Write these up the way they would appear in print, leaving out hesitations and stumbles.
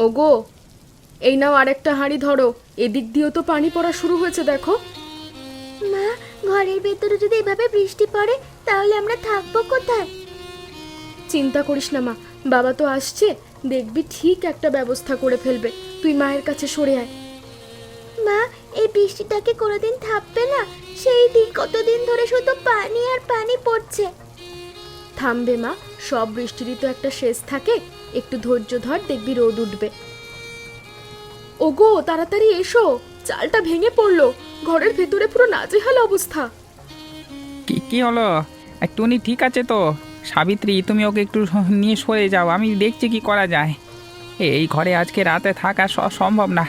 ওগো, এই নাও আরেকটা হাঁড়ি ধরো। এদিক দিয়েও তো পানি পড়া শুরু হয়েছে দেখো। মা, ঘরের ভেতরে যদি এভাবে বৃষ্টি পড়ে তাহলে আমরা থাকবো কোথায়? চিন্তা করিস না মা, বাবা তো আসছে, দেখবি ঠিক একটা ব্যবস্থা করে ফেলবে। তুই মায়ের কাছে সরে আয়। মা, এই বৃষ্টিটা কি কোনোদিন থামবে না? সেই দিন কতদিন ধরে শুধু পানি আর পানি পড়ছে। থামবে মা, সব বৃষ্টিরই তো একটা শেষ থাকে। একটু ধৈর্য ধর, দেখবি রোদ উঠবে। ওগো, তাড়াতাড়ি এসো, চালটা ভেঙে পড়লো, ঘরের ভেতরে পুরো নাজেহাল অবস্থা। কি কি হলো? টুনি ঠিক আছে তো? সাবিত্রী, তুমি ওকে একটু নিয়ে সরে যাও, আমি দেখছি কি করা যায়। এই ঘরে আজকে রাতে থাকা সম্ভব না,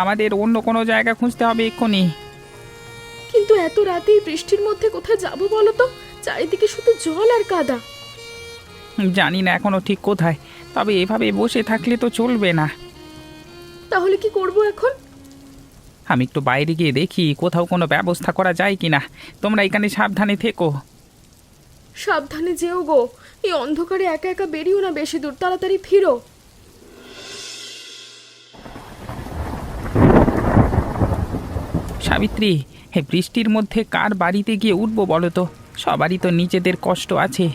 আমাদের অন্য কোনো জায়গা খুঁজতে হবে এক্ষুনি। কিন্তু এত রাতেই বৃষ্টির মধ্যে কোথায় যাবো বলো তো? চারিদিকে শুধু জল আর কাদা। জানি না এখনো ঠিক কোথায়, তবে এভাবে বসে থাকলে তো চলবে না। তাহলে কি করব এখন? আমি একটু বাইরে গিয়ে দেখি কোথাও কোনো ব্যবস্থা করা যায় কি না। তোমরা এখানে সাবধানে থেকো। সাবধানে যেও গো, এই অন্ধকারে একা একা বেরিও না বেশি দূর, তাড়াতাড়ি ফিরো। সাবিত্রী, হে বৃষ্টির মধ্যে কার বাড়িতে গিয়ে উঠবো বলো তো? সবারই তো নিজেদের কষ্ট আছে,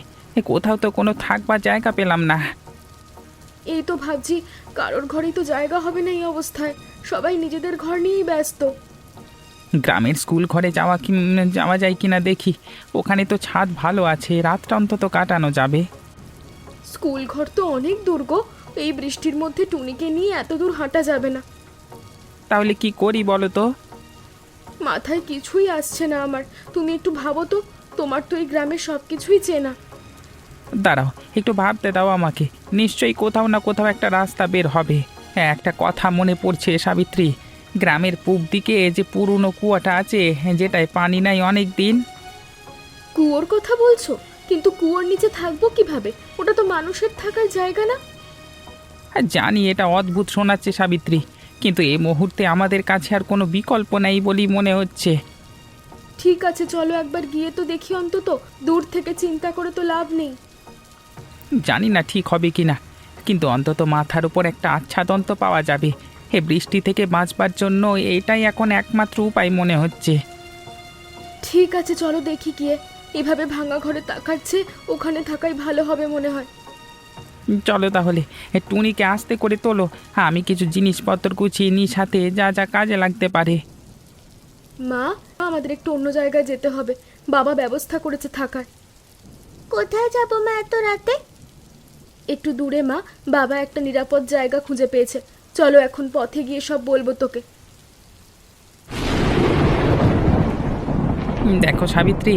কোথাও তো কোনো থাকবার জায়গা পেলাম না। এই তো ভাবছি, কারোর ঘরেই তো জায়গা হবে না এই অবস্থায়, সবাই নিজেদের ঘর নিয়েই ব্যস্ত। গ্রামের স্কুল ঘরে যাওয়া যায় কিনা দেখি, ওখানে তো ছাদ ভালো আছে, রাতটা অন্তত কাটানো যাবে। স্কুল ঘর তো অনেক দূর গো, এই বৃষ্টির মধ্যে টুনিকে নিয়ে এত দূর হাঁটা যাবে না। তাহলে কি করি বলো তো? মাথায় কিছুই আসছে না আমার, তুমি একটু ভাবো তো, তোমার তো এই গ্রামের সব কিছুই চেনা। দাঁড়াও, একটু ভাবতে দাও আমাকে, নিশ্চয়ই কোথাও না কোথাও একটা রাস্তা বের হবে। হ্যাঁ, একটা কথা মনে পড়ছে সাবিত্রী, গ্রামের পূব দিকে যে পুরনো কুয়াটা আছে, যেটায় পানি নাই অনেক দিন। কুয়োর কথা বলছো? কিন্তু কুয়োর নিচে থাকবো কিভাবে? ওটা তো মানুষের থাকার জায়গা না। হ্যাঁ জানি, এটা অদ্ভুত শোনাচ্ছে সাবিত্রী, কিন্তু এই মুহূর্তে আমাদের কাছে আর কোনো বিকল্প নেই বলেই মনে হচ্ছে। ঠিক আছে, চলো একবার গিয়ে তো দেখি অন্তত, দূর থেকে চিন্তা করে তো লাভ নেই। জানি না ঠিক হবে কি না, কিন্তু অন্তত মাথার উপর একটা আচ্ছাদন পাওয়া যাবে। হে বৃষ্টি থেকে বাঁচবার জন্য এটাই এখন একমাত্র উপায় মনে হচ্ছে। ঠিক আছে, চলো দেখি গিয়ে। এভাবে ভাঙা ঘরে তাকাচ্ছে, ওখানে থাকাই ভালো হবে মনে হয়। চলো তাহলে, টুনিকে আস্তে করে তোলো। হ্যাঁ, আমি কিছু জিনিসপত্র গুছিয়ে নিই সাথে, যা যা কাজে লাগতে পারে। মা, আমাদের একটু অন্য জায়গায় যেতে হবে, বাবা ব্যবস্থা করেছে থাকার। কোথায় যাবো মা এত রাতে? একটু দূরে মা, বাবা একটা নিরাপদ জায়গা খুঁজে পেয়েছে। চলো এখন পথে গিয়ে সব বলবো তোকে। দেখো সাবিত্রী,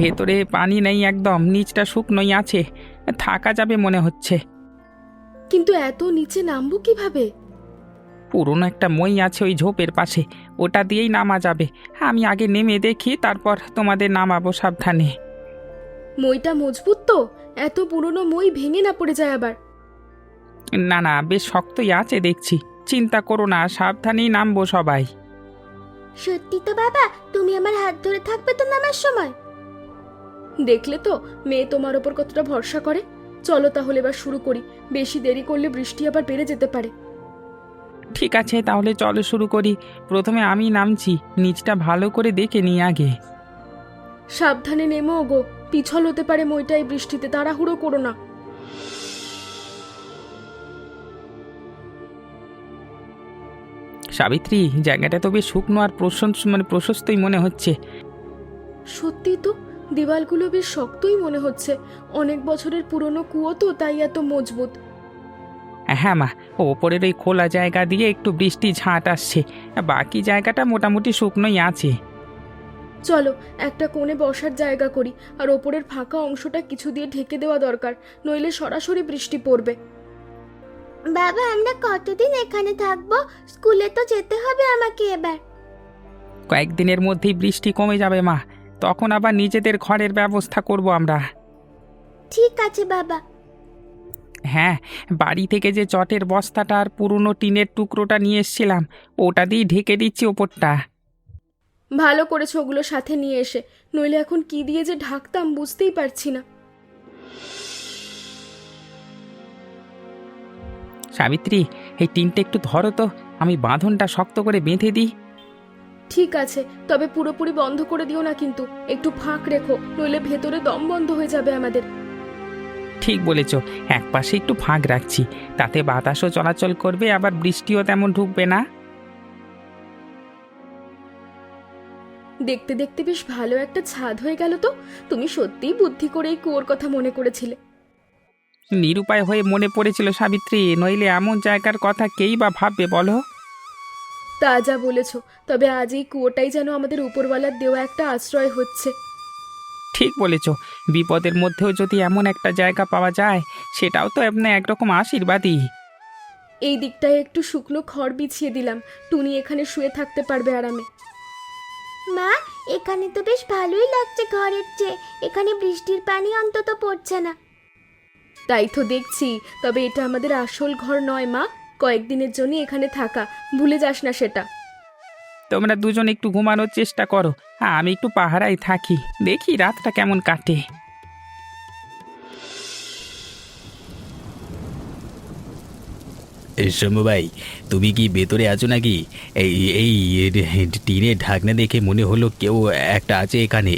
ভেতরে পানি নেই, একদম নিচটা শুকনোই আছে, থাকা যাবে মনে হচ্ছে। কিন্তু এত নিচে নামবো কিভাবে? পুরনো একটা মই আছে ওই ঝোপের পাশে, ওটা দিয়েই নামা যাবে। আমি আগে নেমে দেখি, তারপর তোমাদের নামাবো সাবধানে। মইটা মজবুত তো? এত পুরনো মই ভেঙে না পড়ে যায় আবার? না না, বেশ শক্তই আছে দেখছি, চিন্তা করো না, সাবধানেই নামবো সবাই। সত্যি তো বাবা, তুমি আমার হাত ধরে থাকবে তো নামার সময়? দেখলে তো মেয়ে তোমার ওপর কতটা ভরসা করে। চলো তাহলে এবার শুরু করি, বেশি দেরি করলে বৃষ্টি আবার বেড়ে যেতে পারে। ঠিক আছে, তাহলে চলো শুরু করি। প্রথমে আমি নামছি, নিচটা ভালো করে দেখে নিই আগে। সাবধানে নেমো গো, পিছল হতে পারে মইটা এই বৃষ্টিতে, তাড়াহুড়ো করো না। সাবিত্রী, জায়গাটা তো বেশ শুকনো আর প্রশস্তই মনে হচ্ছে। সত্যি তো, দেওয়ালগুলো বেশ শক্তই মনে হচ্ছে। অনেক বছরের পুরনো কুয়ো তো, তাই এত মজবুত। হ্যাঁ মা, ওপরের ওই খোলা জায়গা দিয়ে একটু বৃষ্টি ঝাঁট আসছে, বাকি জায়গাটা মোটামুটি শুকনোই আছে। চলো একটা কোণে বসার জায়গা করি, আর ওপরের ফাঁকা অংশটা কিছু দিয়ে ঢেকে দেওয়া দরকার, নইলে সরাসরি বৃষ্টি পড়বে। বাবা, আমরা কতদিন এখানে থাকবো? স্কুলে তো যেতে হবে আমাকে এবার। কয়েকদিনের মধ্যেই বৃষ্টি কমে যাবে মা, তখন আবার নিজেদের ঘরের ব্যবস্থা করব আমরা। ঠিক আছে বাবা। হ্যাঁ, বাড়ি থেকে যে চটের বস্তাটা আর পুরনো টিনের টুকরোটা নিয়ে এসেছিলাম, ওটা দিয়েই ঢেকে দিচ্ছি ওপরটা। ভালো করেছো ওগুলো সাথে নিয়ে এসে, নইলে এখন কি দিয়ে যে ঢাকতাম বুঝতেই পারছি না। সাবিত্রী, এই টিনটা একটু ধরো তো, আমি বাঁধনটা শক্ত করে বেঁধে দিই। ঠিক আছে, তবে পুরোপুরি বন্ধ করে দিও না কিন্তু, একটু ফাঁক রেখো, নইলে ভেতরে দম বন্ধ হয়ে যাবে আমাদের। ঠিক বলেছ, এক পাশে একটু ফাঁক রাখছি, তাতে বাতাসও চলাচল করবে, আবার বৃষ্টিও তেমন ঢুকবে না। দেখতে দেখতে বেশ ভালো একটা ছাদ হয়ে গেল তো। তুমি সত্যিই বুদ্ধি করে এই কুয়োর কথা মনে করেছিলে। নিরুপায় হয়ে মনে পড়েছিল সাবিত্রী, নইলে এমন জায়গার কথা কেই বা ভাববে বলো। তা যা বলেছ, তবে আজ এই কুয়োটাই যেন আমাদের উপরওয়ালার দেওয়া একটা আশ্রয় হচ্ছে। ঠিক বলেছ, বিপদের মধ্যেও যদি এমন একটা জায়গা পাওয়া যায়, সেটাও তো এমনি একরকম আশীর্বাদই। এই দিকটায় একটু শুকনো খড় বিছিয়ে দিলাম, টুনি এখানে শুয়ে থাকতে পারবে আরামে। মা, এখানে তো বেশ ভালোই লাগছে ঘরের চেয়ে। এখানে বৃষ্টির পানি অন্তত পড়ছে না। তাই তো দেখছি, তবে এটা আমাদের আসল ঘর নয় মা, কয়েকদিনের জন্য এখানে থাকা, ভুলে যাস না সেটা। তোমরা দুজন একটু ঘুমানোর চেষ্টা করো, আমি একটু পাহারায় থাকি, দেখি রাতটা কেমন কাটে। শম্ভু ভাই, তুমি কি ভেতরে আছো নাকি? এই এই টিনের ঢাকনা দেখে মনে হলো কেউ একটা আছে এখানে।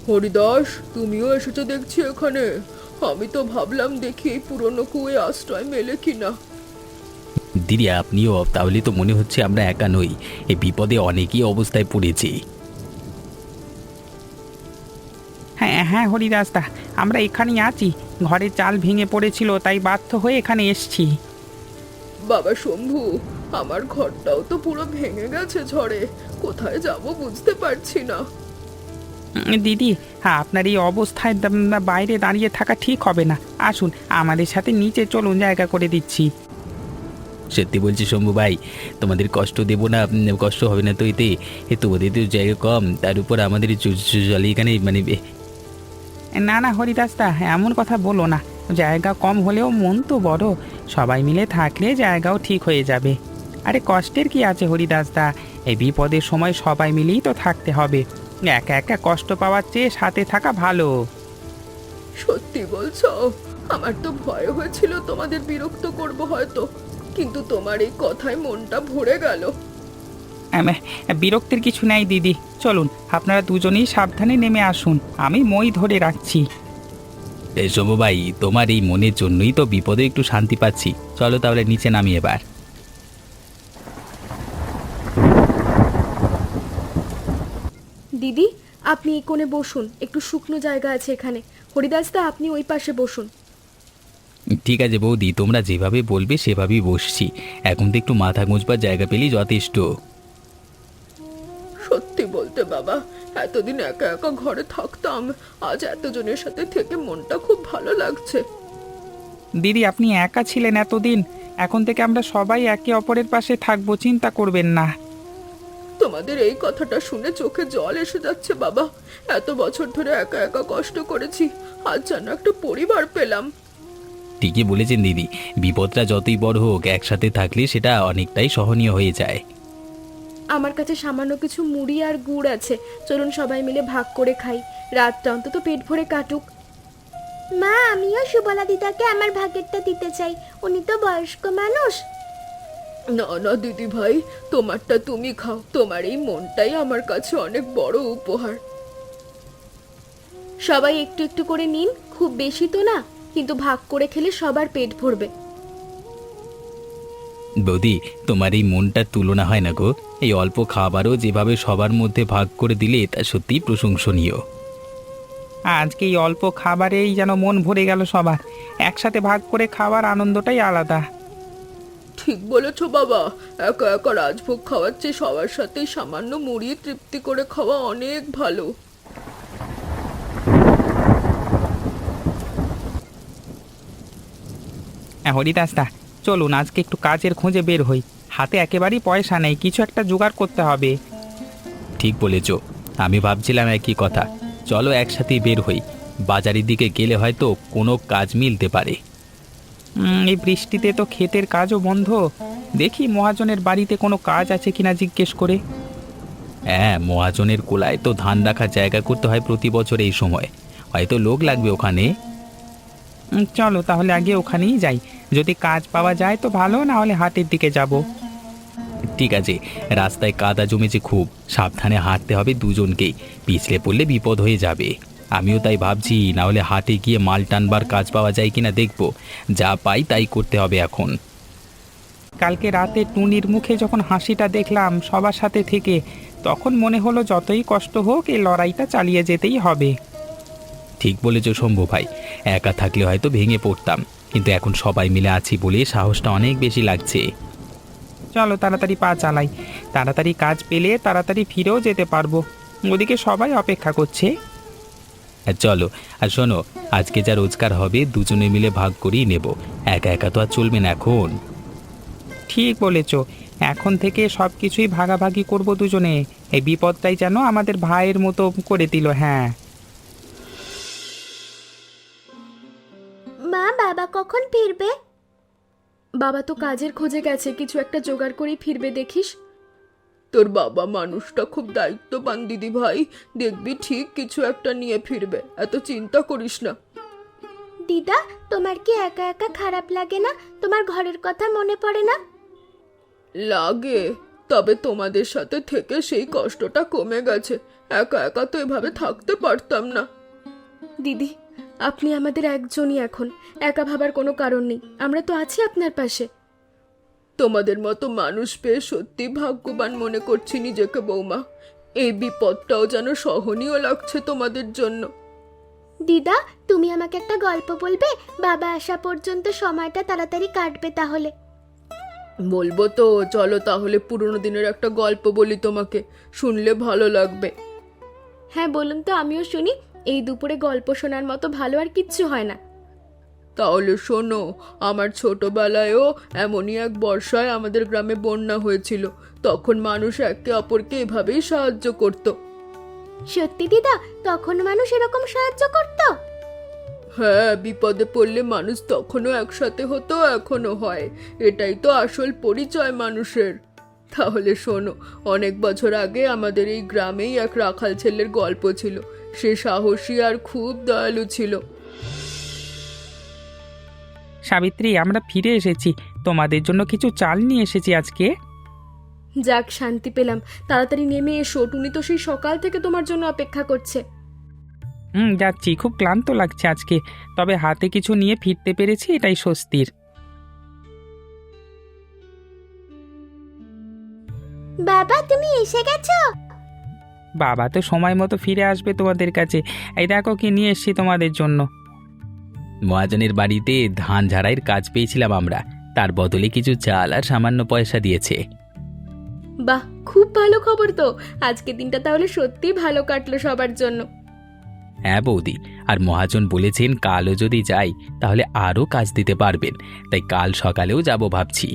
হরিদাস, তুমিও এসেছো দেখছি এখানে। আমি তো ভাবলাম দেখি এই পুরনো কুয়ে আশ্রয় মেলে কিনা। দিদি, আপনিও? তাহলে তো মনে হচ্ছে আমরা একা নই, এই বিপদে অনেকেই অবস্থায় পড়েছি। হ্যাঁ হ্যাঁ হরিদাসদা, আমরা এখানেই আছি, ঘরে চাল ভেঙে পড়েছিল, তাই বাধ্য হয়ে এখানে এসছি। বাবা শম্ভু, আমার ঘরটাও তো পুরো ভেঙে গেছে ঝড়ে, কোথায় যাব বুঝতে পারছি না। দিদি, হ্যাঁ, আপনার এই অবস্থায় বাইরে দাঁড়িয়ে থাকা ঠিক হবে না, আসুন আমাদের সাথে নিচে চলুন, জায়গা করে দিচ্ছি। সত্যি বলছি শম্ভু ভাই, তোমাদের কষ্ট দেবো না, কষ্ট হবে না তো এতে। তোমাদের তো জায়গা কম, তার উপর আমাদের জলে এখানে মানে না না হরিদাসদা, এমন কথা বলো না, জায়গা কম হলেও মন তো বড়, সবাই মিলে থাকলে জায়গাও ঠিক হয়ে যাবে। আরে কষ্টের কি আছে হরিদাসদা, এই বিপদের সময় সবাই মিলেই তো থাকতে হবে, একা একা কষ্ট পাওয়ার চেয়ে সাথে থাকা ভালো। সত্যি বলছো? আমার তো ভয় হয়েছিল তোমাদের বিরক্ত করব হয়তো, কিন্তু তোমার এই কথায় মনটা ভরে গেল। বিরক্তির কিছু নেই দিদি, চলুন আপনারা দুজনেই সাবধানে নেমে আসুন, আমি মই ধরে রাখছি। শম্ভু ভাই, তোমার এই মনের জন্যই তো বিপদে একটু শান্তি পাচ্ছি। চলো তাহলে নিচে নামি এবার। দিদি, আপনি এই কোণে বসুন, একটু শুকনো জায়গা আছে এখানে। হরিদাসদা, আপনি ওই পাশে বসুন। ঠিক আছে বৌদি, তোমরা যেভাবে বলবে সেভাবেই বসছি। এখন তো একটু মাথা গোঁজবার জায়গা পেলেই যথেষ্ট। সত্যি বলতে বাবা, এতদিন একা একা ঘরে থাকতাম, আজ এতজনের সাথে থেকে মনটা খুব ভালো লাগছে। দিদি, আপনি একা ছিলেন এতদিন, এখন থেকে আমরা সবাই একে অপরের পাশে থাকবো, চিন্তা করবেন না। তোমাদের এই কথাটা শুনে চোখে জল এসে যাচ্ছে বাবা। এত বছর ধরে একা একা কষ্ট করেছি, আজ যেন একটা পরিবার পেলাম। ঠিকই বলেছেন দিদি, বিপদটা যতই বড় হোক, একসাথে থাকলে সেটা অনেকটাই সহনীয় হয়ে যায়। আমার কাছে সামান্য কিছু মুড়ি আর গুড় আছে, চলুন সবাই মিলে ভাগ করে খাই, রাতটা অন্তত পেট ভরে কাটুক। মা, আমিও সুবলা দিদাকে আমার ভাগেরটা দিতে চাই, উনি তো বয়স্ক মানুষ। না না দিদি ভাই, তোমারটা তুমি খাও, তোমার এই মনটাই আমার কাছে অনেক বড় উপহার। সবাই একটু একটু করে নিন, খুব বেশি তো না, কিন্তু ভাগ করে খেলে সবার পেট ভরবে। বৌদি, তোমার এই মনটার তুলনা হয় না গো। এই অল্প খাবারও যেভাবে সবার মধ্যে ভাগ করে দিলে তা সত্যিই প্রশংসনীয়। আজকে এই অল্প খাবারেই যেন মন ভরে গেল সবার, একসাথে ভাগ করে খাওয়ার আনন্দটাই আলাদা। ঠিক বলেছো বাবা, একা একা রাজভোগ খাওয়ার চেয়ে সবার সাথে সামান্য মুড়ি তৃপ্তি করে খাওয়া অনেক ভালো। হরিদাসদা, চলুন আজকে একটু কাজের খোঁজে বের হই, হাতে একেবারেই পয়সা নেই, কিছু একটা জোগাড় করতে হবে। ঠিক বলেছ, আমি ভাবছিলাম একই কথা। চলো একসাথেই বের হই, বাজারের দিকে গেলে হয়তো কোনো কাজ মিলতে পারে। এই বৃষ্টিতে তো ক্ষেতের কাজও বন্ধ, দেখি মহাজনের বাড়িতে কোনো কাজ আছে কিনা জিজ্ঞেস করে। হ্যাঁ, মহাজনের কোলায় তো ধান রাখার জায়গা করতে হয় প্রতি বছর এই সময়, হয়তো লোক লাগবে ওখানে। চলো তাহলে আগে ওখানেই যাই, যদি কাজ পাওয়া যায় তো ভালো, না হলে হাটের দিকে যাব। ঠিক আছে, রাস্তায় কাদা জমেছে খুব, সাবধানে হাঁটতে হবে দুজনকেই, পিছলে পড়লে বিপদ হয়ে যাবে। আমিও তাই ভাবছি, না হলে হাটে গিয়ে মাল টানবার কাজ পাওয়া যায় কিনা দেখব, যা পাই তাই করতে হবে এখন। কালকে রাতে টুনির মুখে যখন হাসিটা দেখলাম সবার সাথে থেকে, তখন মনে হলো যতই কষ্ট হোক এই লড়াইটা চালিয়ে যেতেই হবে। ঠিক বলেছ শম্ভু ভাই, একা থাকলে হয়তো ভেঙে পড়তাম, কিন্তু এখন সবাই মিলে আছি বলে সাহসটা অনেক বেশি লাগছে। চলো তাড়াতাড়ি পা চালাই, তাড়াতাড়ি কাজ পেলে তাড়াতাড়ি ফিরেও যেতে পারবো, ওদিকে সবাই অপেক্ষা করছে। চলো, আর শোনো, আজকে যা রোজগার হবে দুজনে মিলে ভাগ করেই নেব, একা একা তো আর চলবে না এখন। ঠিক বলেছ, এখন থেকে সব কিছুই ভাগাভাগি করব দুজনে, এই বিপদটাই যেন আমাদের ভাইয়ের মতো করে দিল। হ্যাঁ, মা, বাবা কখন ফিরবে? বাবা তো কাজের খোঁজে গেছে, কিছু একটা জোগাড় করেই ফিরবে দেখিস। তোর বাবা মানুষটা খুব দায়িত্ববান দিদি ভাই, দেখবি ঠিক কিছু একটা নিয়ে ফিরবে, এত চিন্তা করিস না। দিদা, তোমার কি একা একা খারাপ লাগে না? তোমার ঘরের কথা মনে পড়ে না? লাগে, তবে তোমাদের সাথে থেকে সেই কষ্টটা কমে গেছে, একা একা তো এভাবে থাকতে পারতাম না। দিদি, আপনি আমাদের একজনই এখন, একা ভাবার কোনো কারণ নেই, আমরা তো আছি আপনার পাশে। তোমাদের মতো মানুষ পেয়ে সত্যি ভাগ্যবান মনে করছি নিজেকে বৌমা। এই বিপদটাও যেন সহনীয় লাগছে তোমাদের জন্য। দিদা, তুমি আমাকে একটা গল্প বলবে? বাবা আসা পর্যন্ত সময়টা তাড়াতাড়ি কাটবে তাহলে। বলবো তো, চলো তাহলে পুরোনো দিনের একটা গল্প বলি তোমাকে, শুনলে ভালো লাগবে। হ্যাঁ বলুন তো, আমিও শুনি, এই দুপুরে গল্প শোনার মতো ভালো আর কিচ্ছু হয় না। তাহলে শোনো, আমার ছোটবেলায়ও এমনই এক বর্ষায় আমাদের গ্রামে বন্যা হয়েছিল, তখন মানুষ একে অপরকে এভাবেই সাহায্য করত। সত্যি দিদা, তখন মানুষ এরকম সাহায্য করত? হ্যাঁ, বিপদে পড়লে মানুষ তখনও একসাথে হতো, এখনো হয়, এটাই তো আসল পরিচয় মানুষের। তাহলে শোনো, অনেক বছর আগে আমাদের এই গ্রামেই এক রাখাল ছেলের গল্প ছিল, সে সাহসী আর খুব দয়ালু ছিল। সাবিত্রী, আমরা ফিরে এসেছি, তোমাদের জন্য কিছু চাল নিয়ে এসেছি আজকে। যাক, শান্তি পেলাম। তাড়াতাড়ি নেমে এসো, টুনি তো সেই সকাল থেকে তোমার জন্য অপেক্ষা করছে। যাচ্ছি, খুব ক্লান্ত লাগছে আজকে, তবে হাতে কিছু নিয়ে ফিরতে পেরেছি, এটাই স্বস্তির। বাবা, তুমি এসে গেছো? বাবা তো সময় মতো ফিরে আসবে তোমাদের কাছে, এই দেখো কি নিয়ে এসেছি তোমাদের জন্য। মহাজনের বাড়িতে ধান ঝাড়াইয়ের কাজ পেয়েছিলাম আমরা, তার বদলে কিছু চাল আর সামান্য পয়সা দিয়েছে। বাহ, খুব ভালো খবর তো, আজকে দিনটা তাহলে সত্যিই ভালো কাটলো সবার জন্য। হ্যাঁ বৌদি, আর মহাজন বলেছেন কালও যদি যাই তাহলে আরও কাজ দিতে পারবেন, তাই কাল সকালেও যাব ভাবছি।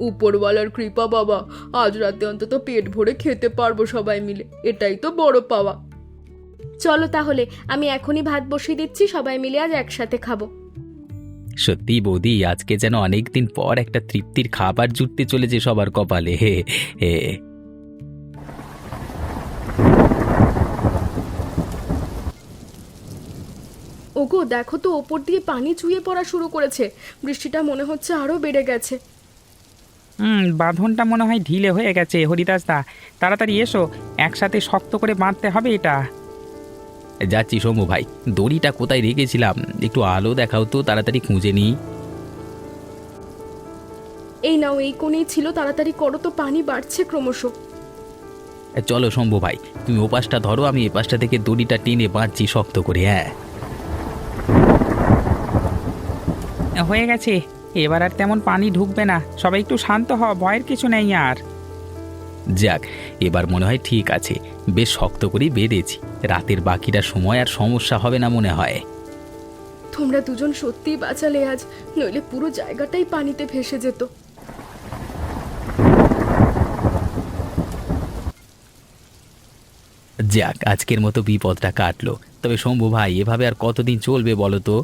উপরওয়ালার কৃপা বাবা, আজ রাতে অন্তত পেট ভরে খেতে পারবো সবাই মিলে, এটাই তো বড় পাওয়া। চলো তাহলে, আমি এখনই ভাত বসিয়ে দিচ্ছি, সবাই মিলে আজ একসাথে খাবো। সত্যি বৌদি, আজকে যেন অনেকদিন পর একটা তৃপ্তির খাবার জুটতে চলেছে সবার কপালে। হে হে। ওগো দেখো তো, ওপর দিয়ে পানি চুইয়ে পড়া শুরু করেছে, বৃষ্টিটা মনে হচ্ছে আরো বেড়ে গেছে। বাঁধনটা মনে হয় ঢিলে হয়ে গেছে। হরিদাস দা, তাড়াতাড়ি এসো, একসাথে শক্ত করে বাঁধতে হবে এটা। যাচ্ছি শম্ভু ভাই, দড়িটা কোথায় রেখেছিলাম একটু আলো দেখাও তো, তাড়াতাড়ি খুঁজে নিই। এই নাও, এই কোণেই ছিল, তাড়াতাড়ি করো তো, পানি বাড়ছে ক্রমশ। চলো শম্ভু ভাই, তুমি ওপাশটা ধরো, আমি এপাশটা থেকে দড়িটা টেনে বাঁধছি শক্ত করে। হ্যাঁ, হয়ে গেছে, এবার আর তেমন পানি ঢুকবে না, সবাই একটু শান্ত হও, ভয়ের কিছু নেই আর। যাক, এবার মনে হয় ঠিক আছে, বেশ শক্ত করেই বেঁধেছি, রাতের বাকিটা সময় আর সমস্যা হবে না মনে হয়। তোমরা দুজন সত্যিই বাঁচালে আজ, নইলে পুরো জায়গাটাই পানিতে ভেসে যেত। যাক, আজকের মতো বিপদটা কাটলো, তবে শম্ভু ভাই এভাবে আর কতদিন চলবে বলো তো?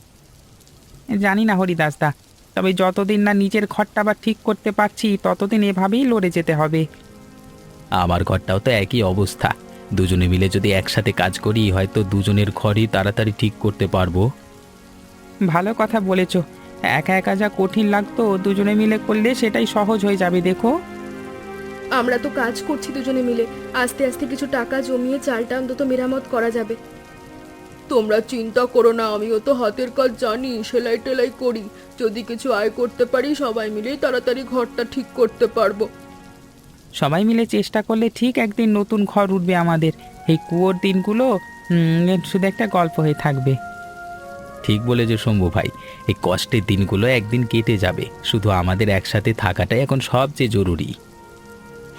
জানি না হরিদাস দা, তবে যতদিন না নিজের ঘরটা আবার ঠিক করতে পারছি ততদিন এভাবেই লড়ে যেতে হবে। আমার ঘরটাও তো একই অবস্থা, দুজনে মিলে যদি একসাথে কাজ করি হয়তো দুজনের ঘরই তাড়াতাড়ি ঠিক করতে পারবো। ভালো কথা বলেছ। একা একা যা কঠিন লাগতো দুজনে মিলে করলে সেটাই সহজ হয়ে যাবে দেখো। আমরা তো কাজ করছি দুজনে মিলে, আস্তে আস্তে কিছু টাকা জমিয়ে চালটা অন্তত মেরামত করা যাবে। তোমরা চিন্তা করো না, আমিও তো হাতের কাজ জানি, সেলাই টেলাই করি। যদি কিছু আয় করতে পারি সবাই মিলেই তাড়াতাড়ি ঘরটা ঠিক করতে পারবো। সবাই মিলে চেষ্টা করলে ঠিক একদিন নতুন ঘর উঠবে আমাদের। এই কুয়োর দিনগুলো শুধু একটা গল্প হয়ে থাকবে। ঠিক বলেছে শম্ভু ভাই, এই কষ্টের দিনগুলো একদিন কেটে যাবে, শুধু আমাদের একসাথে থাকাটাই এখন সবচেয়ে জরুরি।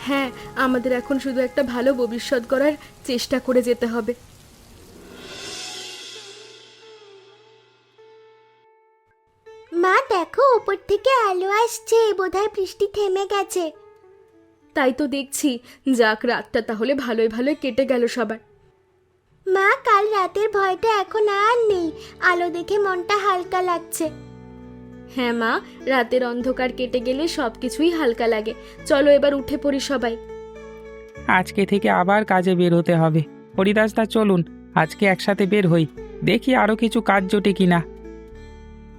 হ্যাঁ, আমাদের এখন শুধু একটা ভালো ভবিষ্যৎ করার চেষ্টা করে যেতে হবে। মা দেখো, ওপর থেকে আলো আসছে, বোধহয় বৃষ্টি থেমে গেছে। তাই তো দেখছি। যাক, রাতটা তাহলে ভালোই ভালোই কেটে গেল সবার। মা, কাল রাতের ভয়টা এখন আর নেই, আলো দেখে মনটা হালকা লাগছে। হ্যাঁ মা, রাতের অন্ধকার কেটে গেলে সব কিছুই হালকা লাগে। চলো এবার উঠে পড়ি সবাই। আজকে থেকে আবার কাজে বের হতে হবে। হরিদাসদা চলুন আজকে একসাথে বের হই, দেখি আরও কিছু কাজ জোটে কিনা।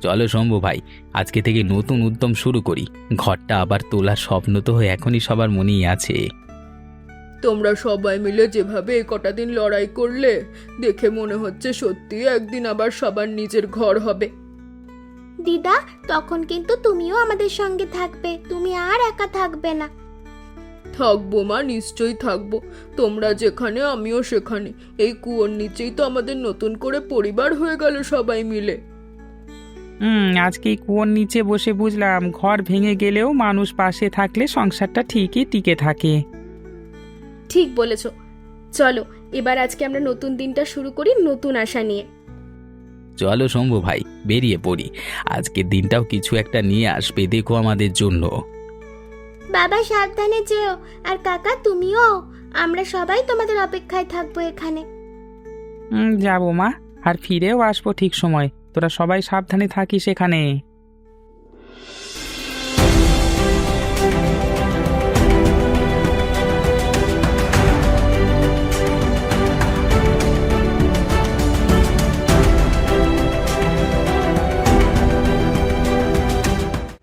চলো শম্ভু ভাই, আজকে থেকে নতুন উদ্যম শুরু করি। ঘরটা আবার তোলার স্বপ্ন তো এখনই সবার মনেই আছে। তোমরা সবাই মিলে যেভাবে কটা দিন লড়াই করলে, দেখে মনে হচ্ছে সত্যি একদিন আবার সবার নিজের ঘর হবে। দিদা, তখন কিন্তু তুমিও আমাদের সঙ্গে থাকবে, তুমি আর একা থাকবে না। থাকবো মা, নিশ্চয়ই থাকবো। তোমরা যেখানে আমিও সেখানে। এই কুয়োর নিচেই তো আমাদের নতুন করে পরিবার হয়ে গেল সবাই মিলে। আজকে এই কুয়োর নিচে বসে বুঝলাম ঘর ভেঙে গেলেও মানুষ পাশে থাকলে সংসারটা ঠিকই টিকে থাকে। ঠিক বলেছ। চলো এবার আজকে আমরা নতুন দিনটা শুরু করি নতুন আশা নিয়ে। চলো শম্ভু ভাই, বেরিয়ে পড়ি। আজকের দিনটাও কিছু একটা নিয়ে আসবে দেখো আমাদের জন্য। বাবা সাবধানে যেও, আর কাকা তুমিও। আমরা সবাই তোমাদের অপেক্ষায় থাকবো এখানে। যাবো মা, আর ফিরেও আসবো ঠিক সময়। তোরা সবাই সাবধানে থাকিস এখানে।